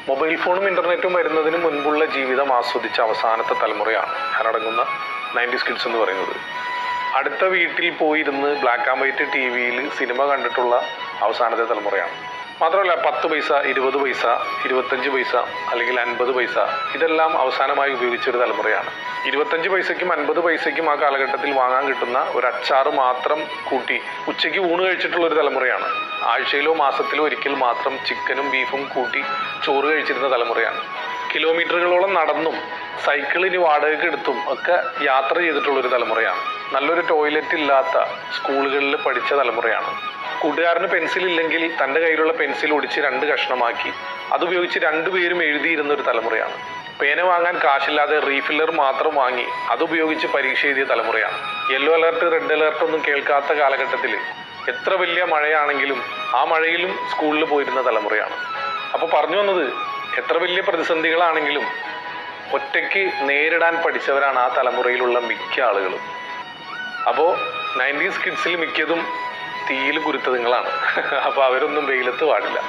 Mobile ഫോണും ഇൻ്റർനെറ്റും വരുന്നതിന് മുൻപുള്ള ജീവിതം ആസ്വദിച്ച അവസാനത്തെ തലമുറയാണ് ഞാനടങ്ങുന്ന 90s കിഡ്സ് എന്ന് പറയുന്നത്. അടുത്ത വീട്ടിൽ പോയിരുന്ന് ബ്ലാക്ക് ആൻഡ് വൈറ്റ് ടി വിയിൽ സിനിമ കണ്ടിട്ടുള്ള അവസാനത്തെ തലമുറയാണ്. മാത്രമല്ല 10 പൈസ, 20 പൈസ, 25 പൈസ അല്ലെങ്കിൽ 50 പൈസ ഇതെല്ലാം അവസാനമായി ഉപയോഗിച്ചൊരു തലമുറയാണ്. 25 പൈസയ്ക്കും 50 പൈസയ്ക്കും ആ കാലഘട്ടത്തിൽ വാങ്ങാൻ കിട്ടുന്ന ഒരു അച്ചാറ് മാത്രം കൂട്ടി ഉച്ചയ്ക്ക് ഊണ് കഴിച്ചിട്ടുള്ളൊരു തലമുറയാണ്. ആഴ്ചയിലോ മാസത്തിലോ ഒരിക്കൽ മാത്രം ചിക്കനും ബീഫും കൂട്ടി ചോറ് കഴിച്ചിരുന്ന തലമുറയാണ്. കിലോമീറ്ററുകളോളം നടന്നും സൈക്കിളിന് വാടകയ്ക്ക് എടുത്തും ഒക്കെ യാത്ര ചെയ്തിട്ടുള്ളൊരു തലമുറയാണ്. നല്ലൊരു ടോയ്ലറ്റ് ഇല്ലാത്ത സ്കൂളുകളിൽ പഠിച്ച തലമുറയാണ്. കൂട്ടുകാരന് പെൻസിൽ ഇല്ലെങ്കിൽ തൻ്റെ കയ്യിലുള്ള പെൻസിൽ ഒടിച്ച് 2 കഷ്ണമാക്കി അതുപയോഗിച്ച് 2 പേരും എഴുതിയിരുന്ന ഒരു തലമുറയാണ്. പേന വാങ്ങാൻ കാശില്ലാതെ റീഫില്ലർ മാത്രം വാങ്ങി അതുപയോഗിച്ച് പരീക്ഷ എഴുതിയ തലമുറയാണ്. യെല്ലോ അലർട്ട്, റെഡ് അലർട്ട് ഒന്നും കേൾക്കാത്ത കാലഘട്ടത്തിൽ എത്ര വലിയ മഴയാണെങ്കിലും ആ മഴയിലും സ്കൂളിൽ പോയിരുന്ന തലമുറയാണ്. അപ്പോൾ പറഞ്ഞു വന്നത്, എത്ര വലിയ പ്രതിസന്ധികളാണെങ്കിലും ഒറ്റയ്ക്ക് നേരിടാൻ പഠിച്ചവരാണ് ആ തലമുറയിലുള്ള മിക്ക ആളുകളും. അപ്പോൾ 90s കിഡ്സിൽ മിക്കതും തീയിൽ കുരുത്തതുങ്ങളാണ്. അപ്പോൾ അവരൊന്നും വെയിലത്ത് പാടില്ല.